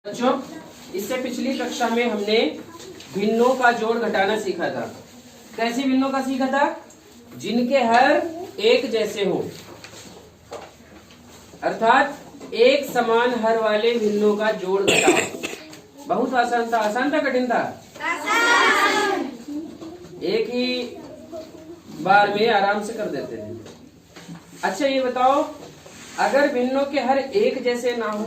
बच्चों, इससे पिछली कक्षा में हमने भिन्नों का जोड़ घटाना सीखा था। कैसी भिन्नों का सीखा था? जिनके हर एक जैसे हो, अर्थात एक समान हर वाले भिन्नों का जोड़ घटाओ। बहुत आसान था। आसान था कठिन था? आसान। एक ही बार में आराम से कर देते थे। अच्छा ये बताओ, अगर भिन्नों के हर एक जैसे ना हो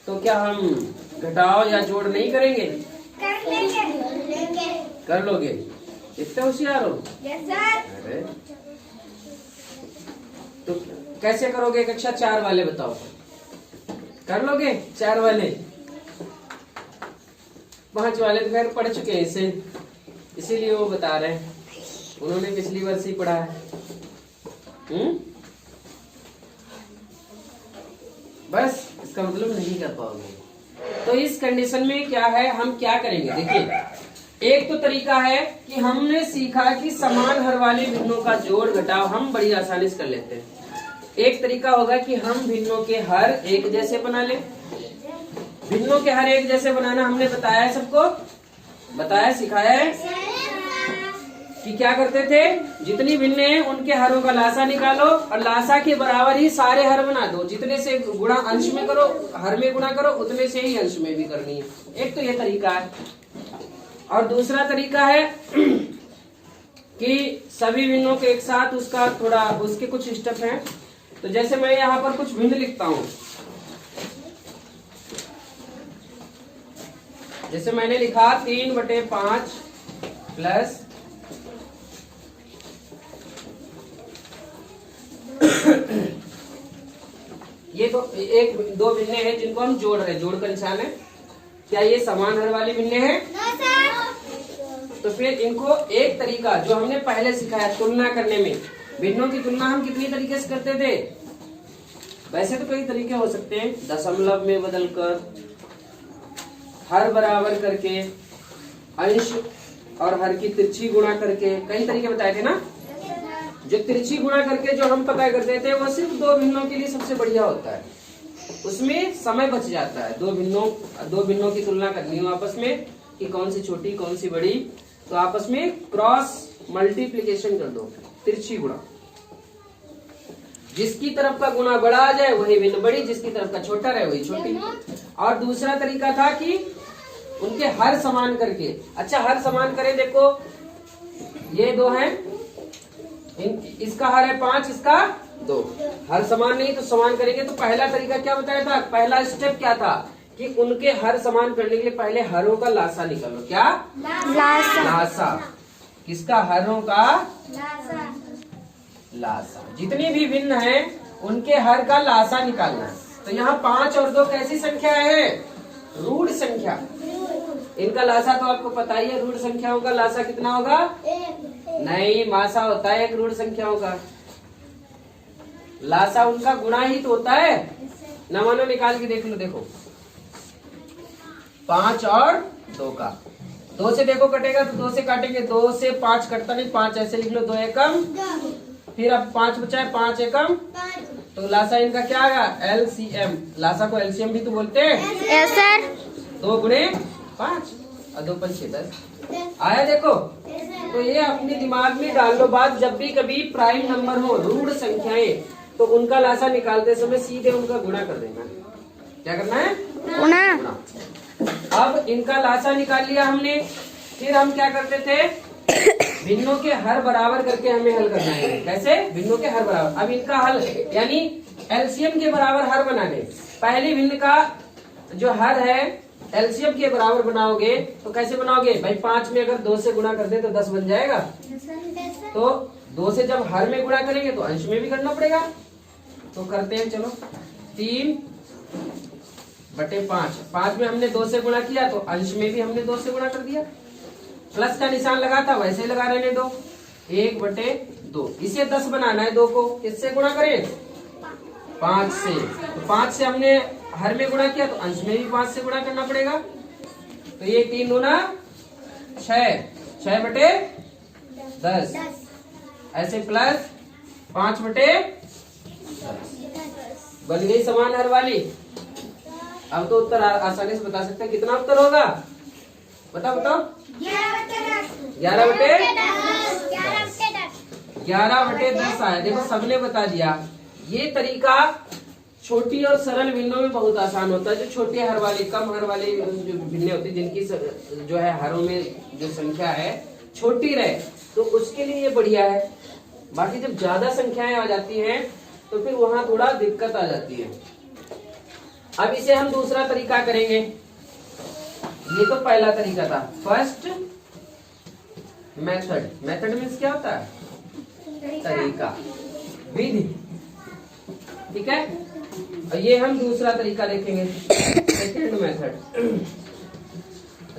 तो क्या हम घटाओ या जोड़ नहीं करेंगे? कर लोगे? इतने होशियार हो? Yes sir. अरे तो कैसे करोगे? कक्षा 4 वाले बताओ, कर लोगे? 4 वाले, 5 वाले तो खैर पढ़ चुके हैं इसे, इसीलिए वो बता रहे हैं, उन्होंने पिछली वर्ष ही पढ़ा है। बस इसका मतलब नहीं कर पाओगे। तो इस कंडीशन में क्या है, हम क्या करेंगे? देखिए, एक तो तरीका है कि हमने सीखा कि समान हर वाले भिन्नों का जोड़ घटाव हम बड़ी आसानी से कर लेते हैं। एक तरीका होगा कि हम भिन्नों के हर एक जैसे बना ले। भिन्नों के हर एक जैसे बनाना हमने बताया है, सबको बताया, सिखाया है कि क्या करते थे, जितनी भिन्न है उनके हरों का लासा निकालो और लासा के बराबर ही सारे हर बना दो। जितने से गुणा अंश में करो, हर में गुणा करो, उतने से ही अंश में भी करनी है। एक तो ये तरीका है। और दूसरा तरीका है कि सभी भिन्नों के एक साथ उसका थोड़ा उसके कुछ स्टेप हैं। तो जैसे मैं यहाँ पर कुछ भिन्न लिखता हूँ, जैसे मैंने लिखा 3/5 प्लस ये तो एक दो भिन्ने हैं जिनको हम जोड़ रहे हैं, जोड़ का निशान है। क्या ये समान हर वाली भिन्ने हैं? तो फिर इनको एक तरीका जो हमने पहले सिखाया तुलना करने में, भिन्नों की तुलना हम कितनी तरीके से करते थे? वैसे तो कई तरीके हो सकते हैं, दशमलव में बदलकर, हर बराबर करके, अंश और हर की तिरछी गुणा करके, कई तरीके बताए थे ना। जो तिरछी गुणा करके जो हम पता करते थे वो सिर्फ दो भिन्नों के लिए सबसे बढ़िया होता है, उसमें समय बच जाता है। दो भिन्नों की तुलना करनी हो आपस में कि कौन सी छोटी कौन सी बड़ी, तो आपस में क्रॉस मल्टीप्लिकेशन कर दो, तिरछी गुणा। जिसकी तरफ का गुणा बड़ा आ जाए वही भिन्न बड़ी, जिसकी तरफ का छोटा रहे वही छोटी। और दूसरा तरीका था कि उनके हर समान करके। अच्छा हर समान करें, देखो ये दो हैं, इसका हर है 5, इसका 2, हर समान नहीं तो समान करेंगे। तो पहला तरीका क्या बताया था? पहला स्टेप क्या था कि उनके हर समान करने के लिए पहले हरों का लासा निकालो। क्या? लासा। किसका? हरों का लासा। जितनी भी भिन्न है उनके हर का लासा निकालना। तो यहाँ 5 और 2 कैसी संख्या है? रूढ़ संख्या। इनका लासा तो आपको पता ही है, रूढ़ संख्याओं का लासा कितना होगा? नहीं, मासा होता है एक रूढ़ संख्याओं का। लासा उनका गुणा ही तो होता है ना। मानो निकाल के देख लो, देखो 5 और 2 का, 2 से देखो कटेगा तो 2 से काटेंगे, 2 से 5 कटता नहीं, 5 ऐसे लिख लो, 2 एकम, फिर अब 5 बचा है, 5 एकम, तो लासा इनका क्या आएगा? LCM। लासा को LCM भी तो बोलते हैं। Yes sir. 2 गुणे 5 और 2 5 6 10 आया। देखो तो ये अपने दिमाग में डाल लो बात, जब भी कभी प्राइम नंबर हो, रूढ़ संख्याएं, तो उनका लासा निकालते समय सीधे उनका गुणा कर देना। क्या करना है? गुणा। अब इनका लासा निकाल लिया हमने, फिर हम क्या करते थे? भिन्नों के हर बराबर करके हमें हल करना है। कैसे? भिन्नों के हर बराबर। अब इनका हल यानी LCM के बराबर हर बनाने। पहली भिन्न का जो हर है LCM के बराबर बनाओगे तो कैसे बनाओगे भाई? 5 में अगर 2 से गुणा कर दे तो 10 बन जाएगा। तो 2 से जब हर में गुणा करेंगे तो अंश में भी करना पड़ेगा। तो करते हैं, चलो 3/5। 5 में हमने 2 से गुणा किया तो अंश में भी हमने 2 से गुणा कर दिया। प्लस का निशान लगा था वैसे ही लगा रहने दो, 1/2। इसे 10 बनाना है, 2 को किससे गुणा करें? 5 से। तो 5 से हमने हर में गुणा किया तो अंश में भी 5 से गुणा करना पड़ेगा। तो ये 3 दूना 6, 6/10 ऐसे, प्लस 5/10 बन गई समान हर वाली। अब तो उत्तर आसानी से बता सकते हैं। कितना उत्तर होगा? बताओ बताओ। 11/10 आया। देखो सबने बता दिया। ये तरीका छोटी और सरल भिन्नों में बहुत आसान होता है। जो छोटी हर वाली, कम हर वाली जो भिन्नें होती है, जिनकी जो है हरों में जो संख्या है छोटी रहे, तो उसके लिए ये बढ़िया है। बाकी जब ज्यादा संख्याएं आ जाती हैं तो फिर वहां थोड़ा दिक्कत आ जाती है। अब इसे हम दूसरा तरीका करेंगे। ये तो पहला तरीका था, फर्स्ट मेथड। मेथड मीन्स क्या होता है? तरीका, विधि। ठीक है, और ये हम दूसरा तरीका देखेंगे, सेकंड मेथड।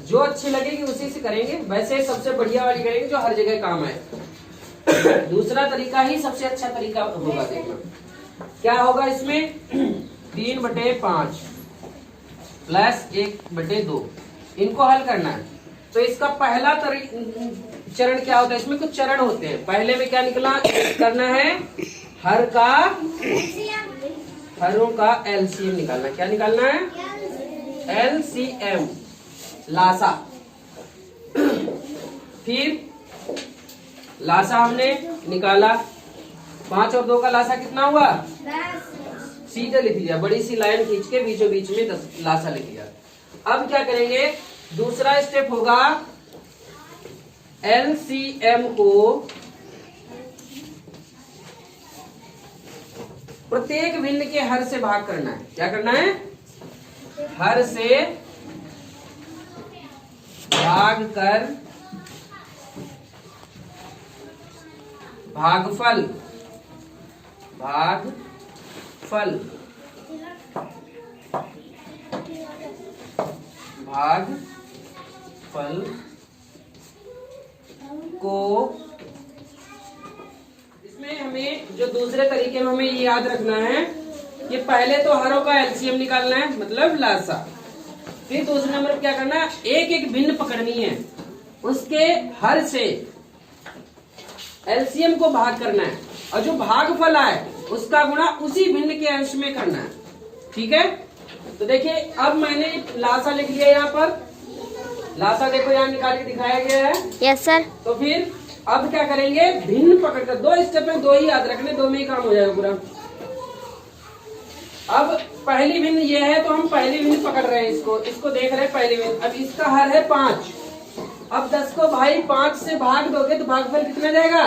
जो अच्छी लगेगी उसी से करेंगे। वैसे सबसे बढ़िया वाली करेंगे जो हर जगह काम आए। दूसरा तरीका ही सबसे अच्छा तरीका होगा। देखना क्या होगा इसमें। 3/5 प्लस 1/2 इनको हल करना है। तो इसका पहला चरण क्या होता है? इसमें कुछ चरण होते हैं। पहले में क्या निकला करना है? हरों का एलसीएम निकालना। क्या निकालना है? एलसीएम, लासा। फिर लासा हमने निकाला। 5 और 2 का लासा कितना हुआ? 10। सीधे लिख दिया, बड़ी सी लाइन खींच के बीचों बीच में 10 लासा लिख दिया। अब क्या करेंगे? दूसरा स्टेप होगा एलसीएम को प्रत्येक भिन्न के हर से भाग करना है। क्या करना है? हर से भाग कर भागफल को, इसमें हमें जो दूसरे तरीके में हमें ये याद रखना है कि पहले तो हरों का एलसीएम निकालना है, मतलब लासा। फिर दूसरे नंबर पर क्या करना है? एक एक भिन्न पकड़नी है, उसके हर से एलसीएम को भाग करना है, और जो भागफल आए उसका गुणा उसी भिन्न के अंश में करना है। ठीक है, तो देखिए अब मैंने लासा लिख लिया। यहाँ पर लासा देखो यहाँ निकाल के दिखाया गया है। Yes sir. तो फिर अब क्या करेंगे? भिन्न पकड़कर, 2 स्टेप में 2 ही याद रखने, 2 में ही काम हो जाएगा पूरा। अब पहली भिन्न ये है तो हम पहली भिन्न पकड़ रहे हैं, इसको देख रहे हैं पहली भिन्न। अब इसका हर है 5। अब 10 को भाई 5 से भाग दोगे तो भागफल कितना जाएगा?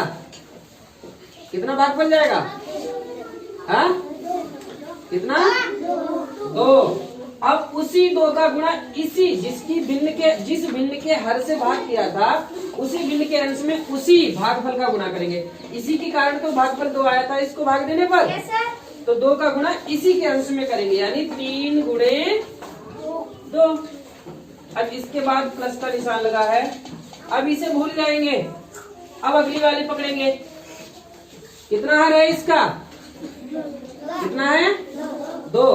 कितना भागफल जाएगा? हाँ, कितना? 2। अब उसी 2 का गुणा इसी जिस भिन्न के हर से भाग किया था उसी भिन्न के अंश में उसी भागफल का गुणा करेंगे। इसी के कारण तो भागफल 2 आया था इसको भाग देने पर। तो 2 का गुणा इसी के अंश में करेंगे, यानी 3 गुणे 2। अब इसके बाद प्लस का निशान लगा है। अब इसे भूल जाएंगे। अब अगली वाली पकड़ेंगे। कितना हर है इसका? कितना है? 2।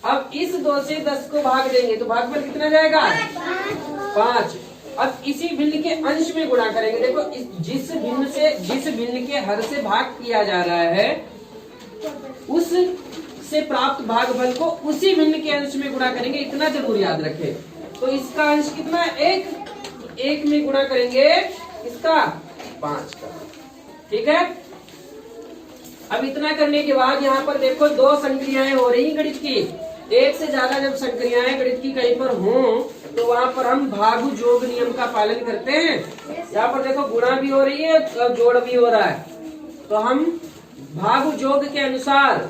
अब इस 2 से 10 को भाग देंगे तो भागफल कितना जाएगा? 5। अब इसी भिन्न के अंश में गुणा करेंगे। देखो जिस भिन्न के हर से भाग किया जा रहा है उस से प्राप्त भागफल को उसी भिन्न के अंश में गुणा करेंगे, इतना जरूर याद रखें। तो इसका अंश कितना है? 1 में गुणा करेंगे इसका 5 का। ठीक है, अब इतना करने के बाद यहाँ पर देखो 2 संक्रियाएं हो रही गणित की। एक से ज्यादा जब संक्रियाएं गणित की कहीं पर हों तो वहां पर हम भागु जोग नियम का पालन करते हैं। यहाँ पर देखो गुणा भी हो रही है और जोड़ भी हो रहा है, तो हम भागु जोग के अनुसार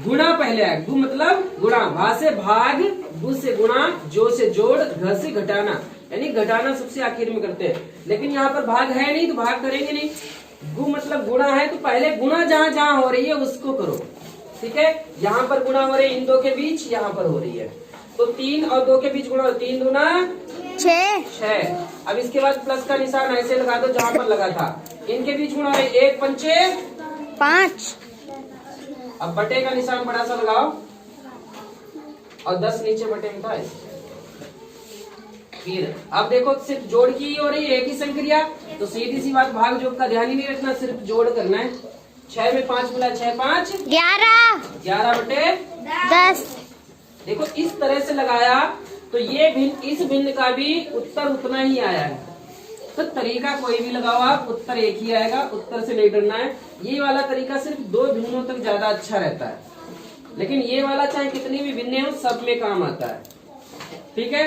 गुणा पहले है। गु मतलब गुणा, भा से भाग, गु से गुणा, जो से जोड़, घ से घटाना, यानी घटाना सबसे आखिर में करते हैं। लेकिन यहाँ पर भाग है नहीं तो भाग करेंगे नहीं। गु मतलब गुणा है तो पहले गुणा जहाँ जहाँ हो रही है उसको करो। ठीक है, यहाँ पर गुणा हो रही है इन 2 के बीच, यहाँ पर हो रही है तो 3 और 2 के बीच गुणा, 3 दूना 6। अब इसके बाद प्लस का निशान ऐसे लगा दो जहाँ पर लगा था। इनके बीच गुणा है 1 पंचे 5। अब बटे का निशान बड़ा सा लगाओ और 10 नीचे बटे में था। फिर अब देखो सिर्फ जोड़ की ही हो रही है, एक ही संक्रिया, तो सीधी सी बात भाग जोग का ध्यान ही नहीं रखना, सिर्फ जोड़ करना है। 6 में 5 मिला 6 5 11 बटे 10। देखो इस तरह से लगाया तो ये भिन्न, इस भिन्न का भी उत्तर उतना ही आया है। तो तरीका कोई भी लगाओ आप, उत्तर एक ही आएगा, उत्तर से नहीं डरना है। ये वाला तरीका सिर्फ 2 भिन्नों तक ज्यादा अच्छा रहता है, लेकिन ये वाला चाहे कितनी भी भिन्न हो सब में काम आता है। ठीक है,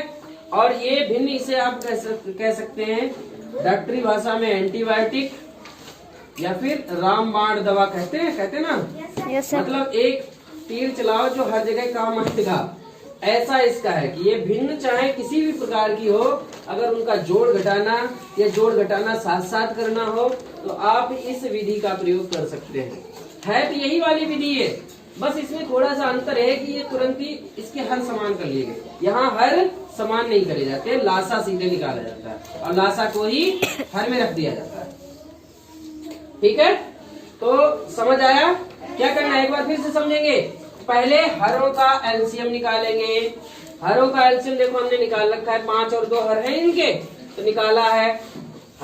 और ये भिन्न इसे आप कह सकते हैं डॉक्टरी भाषा में एंटीबायोटिक या फिर रामबाण दवा कहते हैं ना। मतलब एक तीर चलाओ जो हर जगह काम आएगा, ऐसा इसका है कि ये भिन्न चाहे किसी भी प्रकार की हो, अगर उनका जोड़ घटाना या जोड़ घटाना साथ साथ करना हो तो आप इस विधि का प्रयोग कर सकते हैं। है तो यही वाली विधि है, बस इसमें थोड़ा सा अंतर है कि ये तुरंत ही इसके हर समान कर लिए गए, यहाँ हर समान नहीं करे जाते, लासा सीधे निकाला जाता है और लासा को ही हर में रख दिया जाता है। ठीक है, तो समझ आया? क्या करना है एक बार फिर से समझेंगे। पहले हरों का एलसीएम निकालेंगे। हरों का एलसीएम देखो हमने निकाल रखा है, 5 और 2 हर है इनके, तो निकाला है।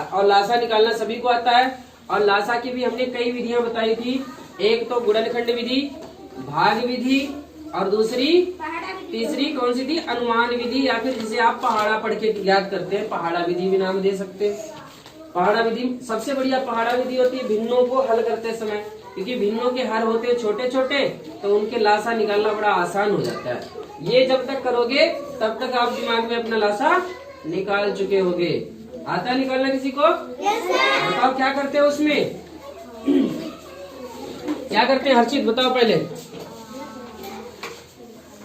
और लासा निकालना सभी को आता है, और लासा की भी हमने कई विधियां बताई थी। एक तो गुणनखंड विधि, भाग विधि, और दूसरी तीसरी कौन सी थी? अनुमान विधि, या फिर जिसे आप पहाड़ा पढ़ के याद करते हैं, पहाड़ा विधि भी नाम दे सकते हैं। पहाड़ा विधि सबसे बढ़िया पहाड़ा विधि होती है भिन्नों को हल करते समय, क्योंकि भिन्नों के हर होते हैं छोटे छोटे, तो उनके लासा निकालना बड़ा आसान हो जाता है। ये जब तक करोगे तब तक आप दिमाग में अपना लासा निकाल चुके होगे। आता है निकालना किसी को? बताओ क्या करते हो उसमें? क्या करते हैं हर्षित, बताओ पहले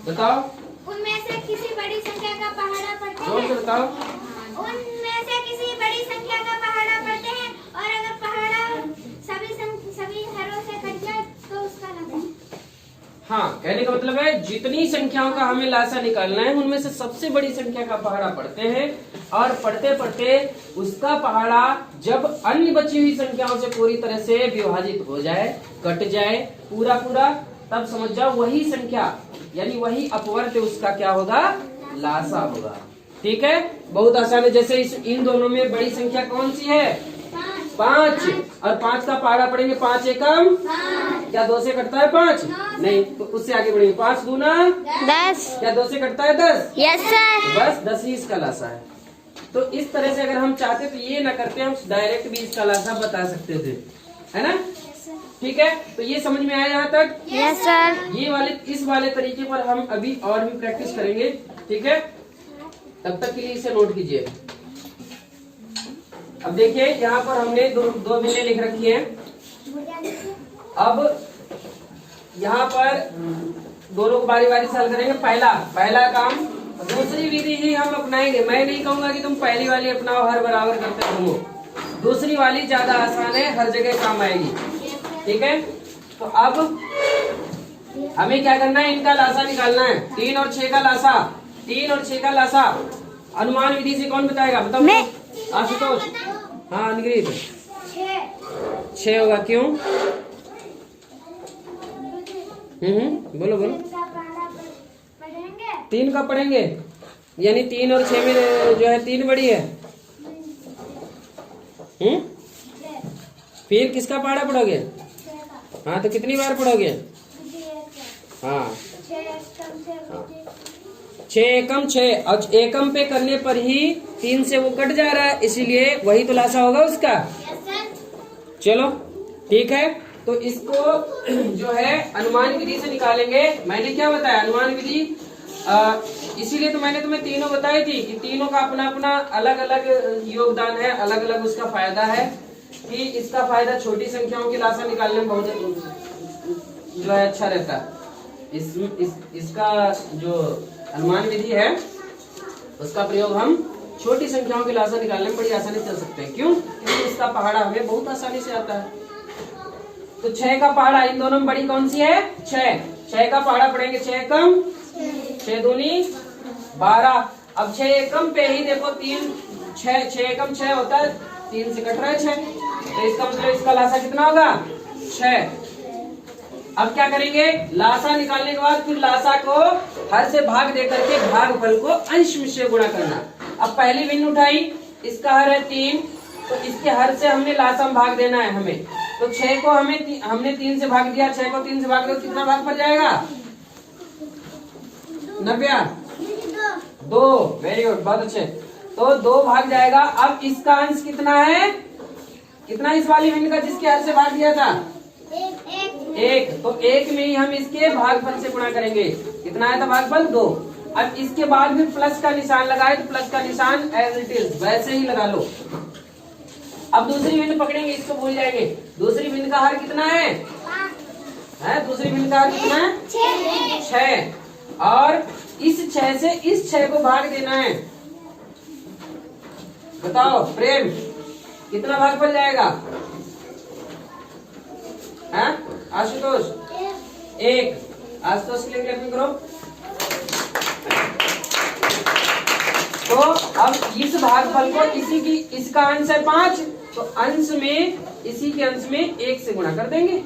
बताओ। उनमें से किसी बड़ी संख्या का पहाड़ा पढ़ते हैं। जोर से बताओ। उनमें से किसी बड़ी संख्या का पहाड़ा पढ़ते हैं, और अगर पहाड़ा सभी हरों से कट जाए तो उसका लासा। हाँ, कहने का मतलब है जितनी संख्याओं का हमें लासा निकालना है उनमें से सबसे बड़ी संख्या का पहाड़ा पढ़ते हैं, और पढ़ते पढ़ते उसका पहाड़ा जब अन्य बची हुई संख्याओं से पूरी तरह से विभाजित हो जाए, कट जाए पूरा पूरा, तब समझ जाओ वही संख्या यानी वही अपवर्त उसका क्या होगा? लासा होगा। ठीक है, बहुत आसान है। जैसे इन दोनों में बड़ी संख्या कौन सी है? 5, और 5 का पहाड़ा पढ़ेंगे 5 एकम, क्या 2 से कटता है 5? नहीं, तो उससे आगे बढ़ेंगे 5 दूना 10, क्या 2 से कटता है 10? Yes sir. बस 10 ही इसका लासा है। तो इस तरह से अगर हम चाहते तो ये ना करते, हम डायरेक्ट भी इसका लासा बता सकते थे, है ना? ठीक है, तो ये समझ में आया यहाँ तक? Yes sir. ये वाले इस वाले तरीके पर हम अभी और भी प्रैक्टिस करेंगे। ठीक है, तब तक के लिए इसे नोट कीजिए। अब देखिए यहाँ पर हमने दो भिन्नें लिख रखी हैं। अब यहाँ पर दोनों को बारी बारी से हल करेंगे। पहला काम, दूसरी विधि ही हम अपनाएंगे। मैं नहीं कहूंगा कि तुम पहली वाली अपनाओ, हर बराबर करते घूमो। दूसरी वाली ज्यादा आसान है, हर जगह काम आएगी। ठीक है, तो अब हमें क्या करना है? इनका लासा निकालना है। 3 और 6 का लासा, 3 और 6 का लासा अनुमान विधि से कौन बताएगा? बताओ। मैं। आशुतोष। हाँ निगरीत। 6 होगा, क्यों? बोलो बोलो। 3 का पढ़ेंगे, यानी 3 और 6 में जो है 3 बड़ी है। फिर किसका पहाड़ा पढ़ोगे? हाँ, तो कितनी बार पढ़ोगे? हाँ, 6 एकम 6, और एकम पे करने पर ही 3 से वो कट जा रहा है, इसीलिए वही तो लासा होगा उसका। चलो ठीक है, तो इसको जो है अनुमान विधि से निकालेंगे। मैंने क्या बताया? अनुमान विधि, इसीलिए तो मैंने तुम्हें तीनों बताई थी कि तीनों का अपना अपना अलग अलग योगदान है, अलग अलग उसका फायदा है। कि इसका फायदा छोटी संख्याओं की लासा निकालने में बहुत जो है अच्छा रहता है। इसका जो अनुमान विधि है उसका प्रयोग हम छोटी संख्याओं की लासा निकालने में बड़ी आसानी से कर सकते हैं। क्यों? क्योंकि इसका पहाड़ा हमें बहुत आसानी से आता है। तो 6 का पहाड़ा इन दोनों में बड़ी कौन सी है? 6 का पहाड़ा पढ़ेंगे। 6 एकम 6 दूनी 12। अब 6 एकम पे ही देखो 6 एकम 6 होता है, 3 से कट रहा है 6, तो इसका मतलब इसका लासा कितना होगा? 6। अब क्या करेंगे? लासा निकालने के बाद फिर लासा को हर से भाग देकर के भागफल को अंश में से गुणा करना। अब पहली भिन्न उठाई, इसका हर है 3, तो इसके हर से हमने लासा में भाग देना है हमें। तो 6 को हमने 3 से भाग दिया, 6 को 3 से भाग दो, कितना भाग पड़ जाएगा? नव्या 2, वेरी गुड, बहुत अच्छे। तो 2 भाग जाएगा। अब इसका अंश कितना है, कितना इस वाली भिन्न का जिसके हर से भाग दिया था 1, तो 1 में ही हम इसके भागफल से गुणा करेंगे। कितना आया था भागफल 2। अब इसके बाद भी प्लस का निशान लगाए तो प्लस का निशान एज इट इज वैसे ही लगा लो। अब दूसरी भिन्न पकड़ेंगे, इसको भूल जाएंगे। दूसरी भिन्न का हर कितना है, दूसरी भिन्न का हर कितना है 6, और इस 6 से इस 6 को भाग देना है। बताओ प्रेम, कितना भागफल जाएगा, है आशुतोष 1। आशुतोष के लिए क्लैपिंग करो। तो अब इस भागफल को इसी की, इसका अंश है 5, तो अंश में इसी के अंश में 1 से गुणा कर देंगे।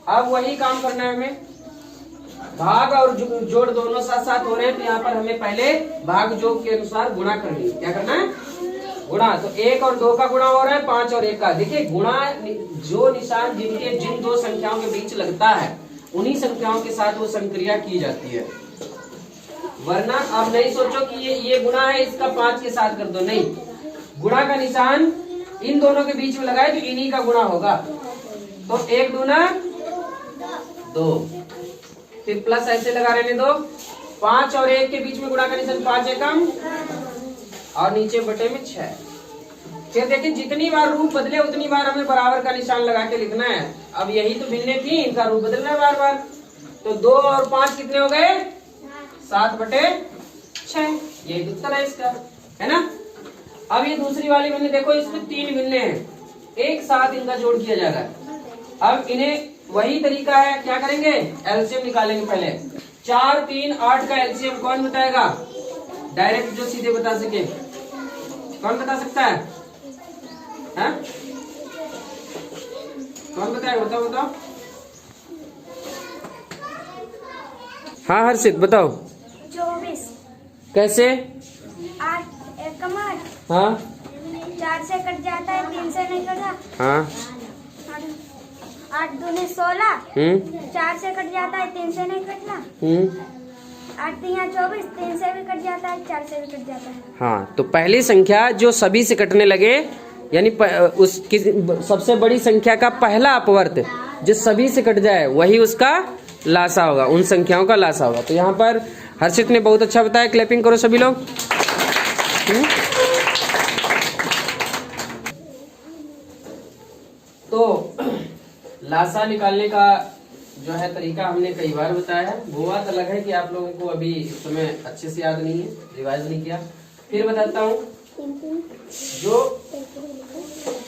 अब वही काम करना है हमें, भाग और जोड़ दोनों साथ साथ हो रहे हैं, तो यहाँ पर हमें पहले भाग जोग के अनुसार गुणा करनी है। क्या करना है, गुणा। तो 1 और 2 का गुणा हो रहा है 5 और 1 का। देखिए गुणा जो निशान जिन 2 संख्याओं के बीच लगता है उन्हीं संख्याओं के साथ वो संक्रिया की जाती है। वरना आप नहीं सोचो कि ये गुणा है इसका 5 के साथ कर दो, नहीं। गुणा का निशान इन दोनों के बीच में लगाए तो इन्हीं का गुणा होगा। तो 1 दूना 2, फिर प्लस ऐसे लगा रहने दो। 5 और 1 के बीच में गुणा का निशान 5 एकम और नीचे बटे में 6। फिर देखिए जितनी बार रूप बदले उतनी बार हमें बराबर का निशान लगा के लिखना है। अब यही तो भिन्ने थी, इनका रूप बदलना है बार बार। तो 2 और 5 कितने हो गए, 7 बटे 6। यही उत्तर है इसका, है ना। अब ये दूसरी वाली भिन्ने देखो, इसमें 3 भिन्ने हैं, एक साथ इनका जोड़ किया जा रहा है। अब इन्हें वही तरीका है, क्या करेंगे, एलसीएम निकालेंगे पहले। 4, 3, 8 का एलसीएम कौन बताएगा, डायरेक्ट जो सीधे बता सके, कौन बता सकता है, कौन बताएगा, बताओ बताओ। हाँ हर्षित बताओ। 24 कैसे, 8 एकम 8, हाँ 4 से कट जाता है, 3 से नहीं कटा। हाँ 8 दूनी 16, 4 से कट जाता है, 3 से नहीं कटना। 8 3 24, 3 से भी कट जाता है, 4 से भी कट जाता है। हाँ, तो पहली संख्या जो सभी से कटने लगे, यानी उसकी सबसे बड़ी संख्या का पहला अपवर्त जो सभी से कट जाए वही उसका लासा होगा, उन संख्याओं का लासा होगा। तो यहाँ पर हर्षित ने बहुत अच्छा बताया, क्लैपिंग करो सभी लोग। तो लासा निकालने का जो है तरीका हमने कई बार बताया है। वो बात अलग है कि आप लोगों को अभी इस समय अच्छे से याद नहीं है, रिवाइज नहीं किया। फिर बताता हूँ, जो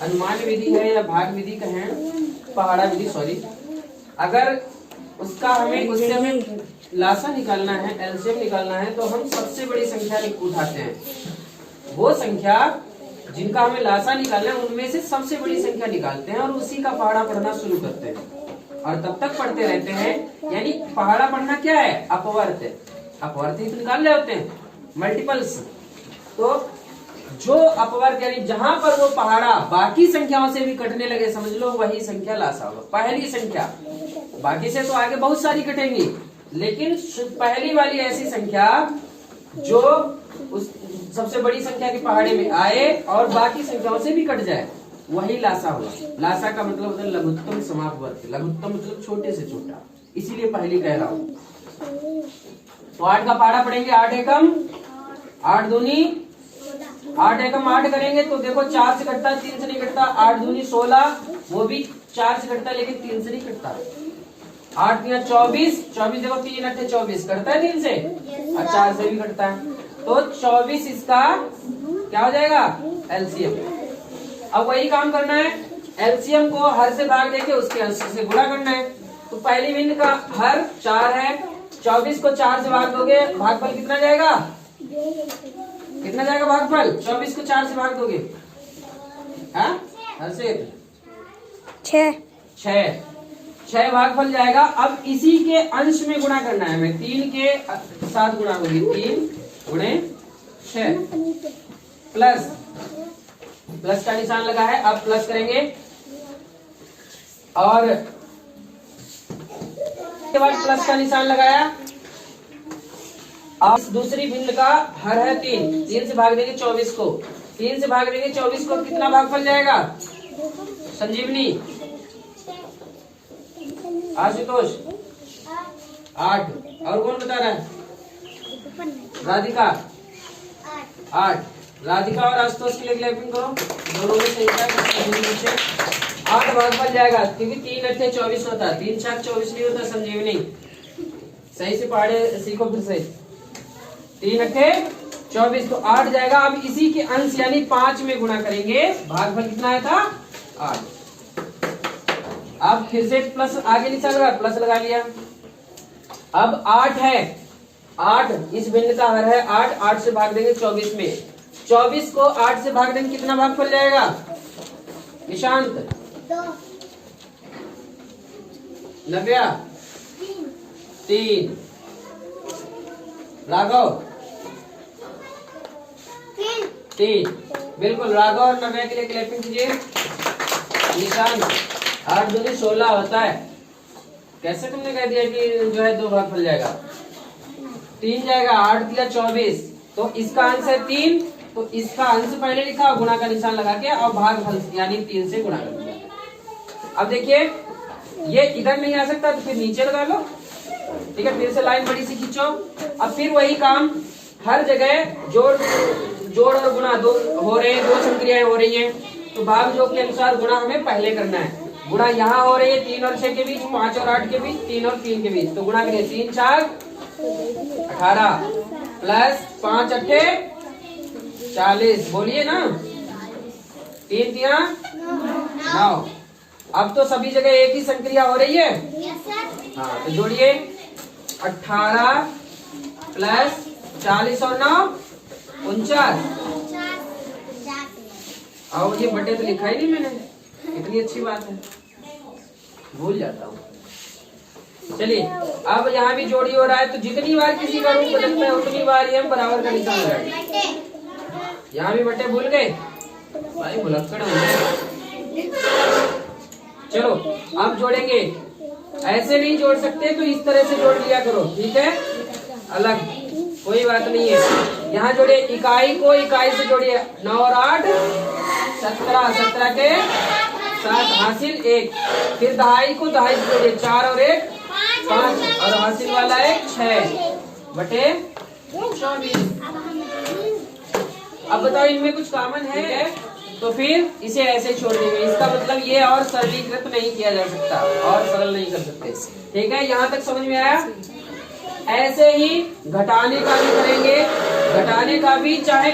अनुमान विधि है या भाग विधि का है, पहाड़ा विधि सॉरी, अगर उसका उससे हमें लासा निकालना है, एलसीएम निकालना है, तो हम सबसे बड़ी संख्या उठाते हैं। वो संख्या जिनका हमें लासा निकालना है उनमें से सबसे बड़ी संख्या निकालते हैं और उसी का पहाड़ा पढ़ना शुरू करते हैं और तब तक पढ़ते रहते हैं। यानी पहाड़ा पढ़ना क्या है, अपवर्त है। अपवर्त ही तो निकाल रहे होते हैं, मल्टीपल्स। तो जो अपवर्त यानी जहां पर वो पहाड़ा बाकी संख्याओं से भी कटने लगे, समझ लो वही संख्या लासा होगा। पहली संख्या, बाकी से तो आगे बहुत सारी कटेंगी, लेकिन पहली वाली ऐसी संख्या जो उस सबसे बड़ी संख्या के पहाड़े में आए और बाकी संख्याओं से भी कट जाए, वही लासा होगा। लासा का मतलब होता है लघुत्तम समापवर्त। लघुत्तम मतलब छोटे से छोटा, इसीलिए पहली कह रहा हूँ। तो 8 का पहाड़ा पढ़ेंगे, 8 एकम 8 दूनी 8 एकम 8 करेंगे तो देखो 4 से कटता है, 3 से नहीं कटता। 8 दूनी 16, वो भी 4 से कटता है लेकिन 3 से नहीं कटता। 8 3 24, 24 देखो 3 8 24 कटता है 3 से और 4 से भी कटता है। तो 24 इसका क्या हो जाएगा, एलसीएम। अब वही काम करना है, एलसीएम को हर से भाग देके उसके अंश से गुणा करना है। तो पहली भिन्न का हर 4 है, 24 को 4 से भाग दोगे, भागफल कितना जाएगा, कितना जाएगा भागफल, 24 को 4 से भाग दोगे, हाँ हर से 6 भागफल जाएगा। अब इसी के अंश में गुणा करना है हमें, 3 के साथ गुणा होगी, 3 गुणे 6 प्लस का निशान लगा है। अब प्लस करेंगे और के बाद प्लस का निशान लगाया, अब इस दूसरी भिन्न का हर है 3, 3 से भाग देंगे 24 को, 3 से भाग देंगे 24 को, कितना भागफल जाएगा संजीवनी, आशुतोष 8, और कौन बता रहा है, राधिका 8, राधिका और आशुतोष के लिए क्लैपिंग करो, दोनों में सही है, 8 भागफल जाएगा, क्योंकि 3 अट्ठे 24 होता है, 3 4 24 नहीं होता संजीवनी, सही से पढ़े सीखो फिर से, 3 अट्ठे 24 तो 8 जाएगा। अब इसी के अंश यानी 5 में गुणा करेंगे, भागफल कितना आया था 8। अब फिर से प्लस आगे नीचे लगा, प्लस लगा लिया। अब 8 है, 8 इस भिन्न का हर है 8, 8 से भाग देंगे 24 में, 24 को 8 से भाग देंगे, कितना भागफल जाएगा निशांत, नव्या 3, राघव 3, बिल्कुल राघव और नव्या के लिए क्लैपिंग कीजिए। निशान 8 दूनी 16 होता है, कैसे तुमने कह दिया कि जो है 2 भागफल जाएगा, 3 जाएगा, 8 दिया 24, तो इसका अंश है 3, तो इसका अंश पहले लिखा, गुणा का निशान लगा के, और भागफल यानी 3 से गुणा कर दिया। अब देखिए ये इधर नहीं आ सकता तो फिर नीचे लगा लो, ठीक है, फिर से लाइन बड़ी सी खींचो। अब फिर वही काम, हर जगह जोड़ और गुणा दो हो रहे हैं, 2 संक्रियाएं हो रही हैं, तो भाग योग के अनुसार गुणा हमें पहले करना है। गुणा यहाँ हो रही है 3 और 6 के बीच, 5 और 8 के बीच, 3 और 3 के बीच, तो गुणा करिए 3 4 18 प्लस 5 अट्ठे 40, बोलिए ना, 3 3 9। अब तो सभी जगह एक ही संक्रिया हो रही है, हाँ, तो जोड़िए 18 प्लस 40 और 9 49। और ये बटे तो लिखा ही नहीं मैंने, इतनी अच्छी बात है, भूल जाता हूँ। चलिए अब यहाँ भी जोड़ी हो रहा है, तो जितनी बार किसी का रूप बदलता है उतनी बार ये हम बराबर का निशान लगाएंगे। यहाँ भी बटे भूल गए भाई, भुलक्कड़ हो गए। चलो अब जोड़ेंगे, ऐसे नहीं जोड़ सकते तो इस तरह से जोड़ लिया करो, ठीक है, अलग कोई बात नहीं है। यहाँ जोड़िए, इकाई को इकाई से जोड़िए, 9 और 8 17, 17 के 7 हासिल 1, फिर दहाई को दहाई से जोड़िए, 4 और 1 5, और हासिल वाला 1 6 बटे 24। अब बताओ इनमें कुछ कॉमन है, तो फिर इसे ऐसे छोड़ देंगे, इसका मतलब ये और सरलीकृत नहीं किया जा सकता, और सरल नहीं कर सकते, ठीक है, यहाँ तक समझ में आया। ऐसे ही घटाने का भी करेंगे, घटाने का भी चाहे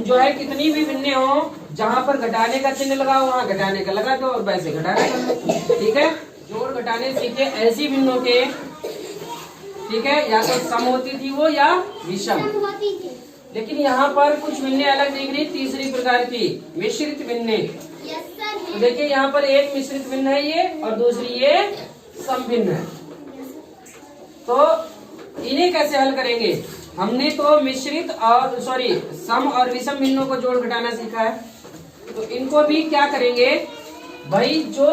जो है कितनी भी भिन्ने हो, जहाँ पर घटाने का चिन्ह लगाओ वहाँ घटाने का लगा दो, और वैसे घटाने का, ठीक है। जोड़ घटाने सीखे ऐसी भिन्नों के, ठीक है, या तो सम होती थी वो या विषम, लेकिन यहाँ पर कुछ भिन्ने अलग दिख रही, तीसरी प्रकार की मिश्रित भिन्ने। तो देखिए यहाँ पर एक मिश्रित भिन्न है ये, और दूसरी ये सम भिन्न है, तो इन्हें कैसे हल करेंगे। हमने तो मिश्रित और सम और विषम भिन्नों को जोड़ घटाना सीखा है, तो इनको भी क्या करेंगे भाई, जो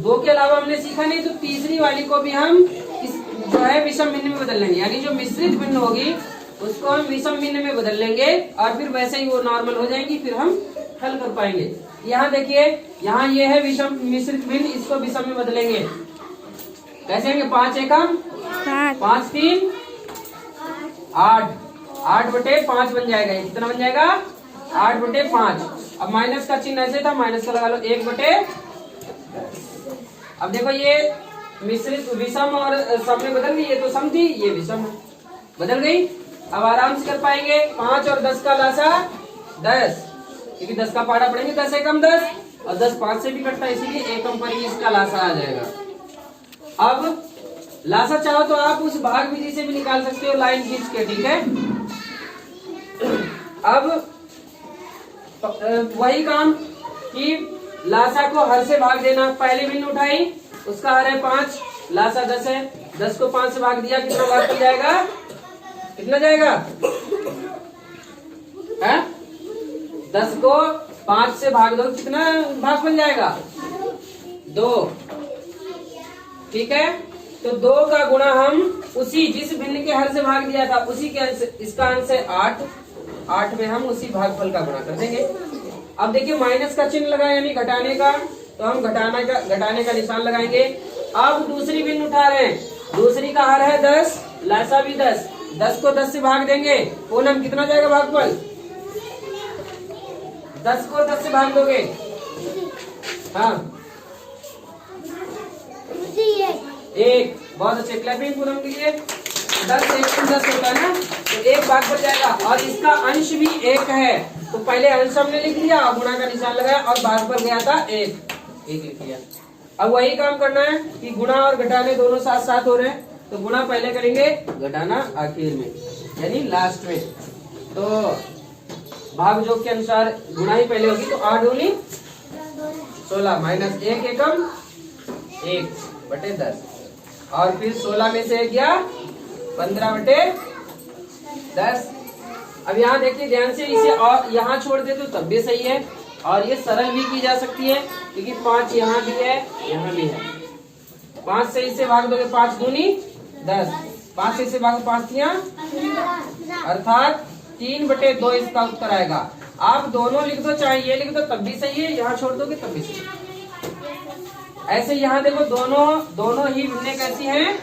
2 के अलावा हमने सीखा नहीं, तो तीसरी वाली को भी हम इस जो है विषम भिन्न में बदल लेंगे, यानी जो मिश्रित भिन्न होगी उसको हम विषम भिन्न में बदल लेंगे, और फिर वैसे ही वो नॉर्मल हो जाएंगी, फिर हम हल कर पाएंगे। यहाँ देखिए, यहाँ ये है विषम मिश्रित भिन्न, इसको विषम में बदलेंगे, कैसे होंगे, 5 एकम 5 3 8, 8 बटे 5 बन जाएगा, कितना बन जाएगा 8 बटे 5। अब माइनस का चिन्ह ऐसे था, माइनस का लगा लो, 1 बटे 10। अब देखो ये मिश्रित विषम और सम में बदल गई, ये तो सम थी, ये विषम है, बदल गई। अब आराम से कर पाएंगे, 5 और 10 का लासा 10, क्योंकि 10 का पहाड़ा पड़ेंगे, 10 एकम 10, और 10 5 से भी कटता है, इसीलिए एकम पर ही इसका लासा आ जाएगा। अब लासा चाहो तो आप उस भाग विधि से भी निकाल सकते हो, लाइन खींच के, ठीक है। अब वही काम कि लासा को हर से भाग देना, पहली भिन्न उठाई, उसका हर है 5, लासा 10 है, 10 को 5 से भाग दिया, कितना भाग हो जाएगा, कितना जाएगा है, 10 को 5 से भाग दो, कितना भाग बन जाएगा 2, ठीक है। तो 2 का गुणा हम उसी जिस भिन्न के हर से भाग दिया था उसी के अंश, इसका अंश है 8 में हम उसी भागफल का गुणा कर देंगे। अब देखिए माइनस का चिन्ह लगा यानी घटाने का, तो हम घटाने का निशान लगाएंगे। अब दूसरी भिन्न उठा रहे हैं, दूसरी का हर है 10, लासा भी 10 को 10 से भाग देंगे, पूनम कितना जाएगा भागफल? 10 को 10 से भाग दोगे, हाँ 1। बहुत अच्छे, क्लैपिंग पूनम के लिए। 10 1 10 होता है ना, तो 1 भागफल जाएगा और इसका अंश भी 1 है, तो पहले अंश हमने लिख लिया, गुणा का निशान लगाया और भागफल गया था 1 लिख लिया। अब वही काम करना है कि गुणा और घटाने दोनों साथ साथ हो रहे हैं, तो गुणा पहले करेंगे, घटाना आखिर में यानी लास्ट में। तो भाग योग के अनुसार गुणा ही पहले होगी, तो 8 दूनी 16 माइनस 1 एकम 1/10 और फिर 16 में से गया 15/10। अब यहाँ देखिए ध्यान से, इसे और यहाँ छोड़ दे तो तब भी सही है और ये सरल भी की जा सकती है क्योंकि 5 यहाँ भी है यहाँ भी है। 5 से इसे भाग दोगे 5 दूनी 10, 5 से इसे भागो 5 तियां अर्थात 3/2 इसका उत्तर आएगा। आप दोनों लिख दो, चाहे ये लिख दो तब भी सही है, यहाँ छोड़ दोगे तब भी सही है। ऐसे यहाँ देखो दोनों ही भिन्नें कैसी हैं?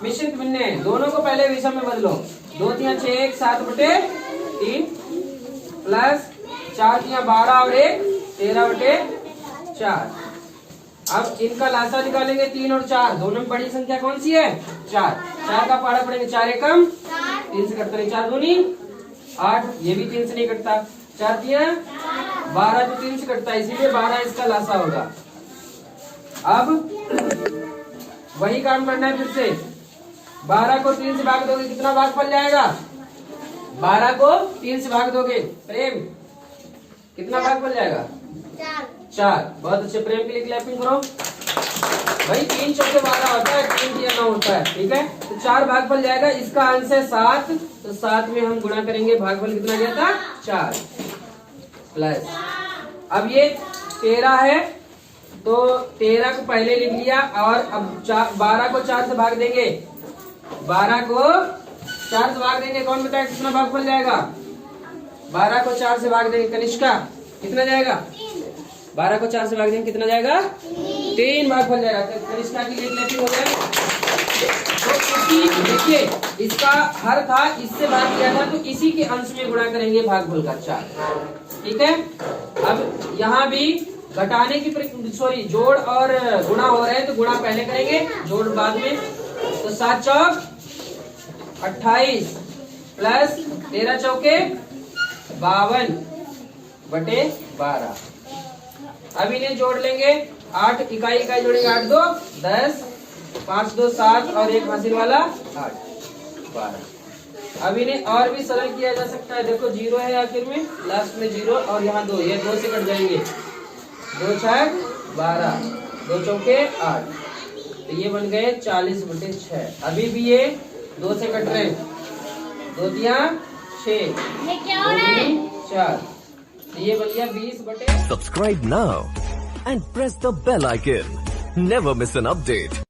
मिश्रित भिन्नें। दोनों को पहले विषम में बदलो, 2 तियां 6 7/3 प्लस 4 तियां 12 और 1 13/4। अब इनका लासा निकालेंगे 3 और 4, दोनों में बड़ी संख्या कौन सी है? 4 का पहाड़ा पड़ेंगे 4 एकम 3 से कटता नहीं, 4 दूनी 8, ये भी 3 से नहीं कटता, 4 तियां 12 तो 3 से कटता है, इसीलिए 12 इसका लासा होगा। अब वही काम करना है फिर से, 12 को 3 से भाग दोगे कितना भागफल जाएगा? 12 को 3 से भाग दोगे प्रेम कितना भागफल जाएगा? 4। बहुत अच्छे, प्रेम के लिए क्लैपिंग करो भाई। 3 चौके 12 होता है, 3 तियां 9 होता है, ठीक है। तो 4 भागफल जाएगा, इसका अंश है 7, तो 7 में हम गुणा करेंगे, भागफल कितना गया था? 4 प्लस। अब ये 13 है तो 13 को पहले लिख लिया और अब 12 को 4 से भाग देंगे, 12 को 4 से भाग देंगे, कौन बताया कितना भागफल जाएगा? 12 को 4 से भाग देंगे, कनिष्का कितना जाएगा? 12 को 4 से भाग देंगे कितना जाएगा? 3 भागफल जाएगा। कनिष्का की लिए क्लैपिंग हो जाएगा। तो देखिए इसका हर था, इससे भाग किया था, तो इसी के अंश में गुणा करेंगे भागफल का 4, ठीक है। अब यहाँ भी घटाने की जोड़ और गुणा हो रहे हैं, तो गुणा पहले करेंगे, जोड़ बाद में। तो 7 चौक 28 प्लस 13 चौके 52/12। अब इन्हें जोड़ लेंगे, 8 इकाई जोड़ेंगे, 8 2 10, 5 2 7 और 1 हासिल वाला 8 12। अब इन्हें और भी सरल किया जा सकता है, देखो 0 है आखिर में, लास्ट में 0 और यहाँ 2, ये 2 से कट जाएंगे, 2 6 12, 2 चौके 8, तो ये बन गए 40/6। अभी भी ये 2 से कट रहे हैं, 2 तियां 6 4, तो ये बन गया 20/। Subscribe now and press the bell icon. Never miss an update.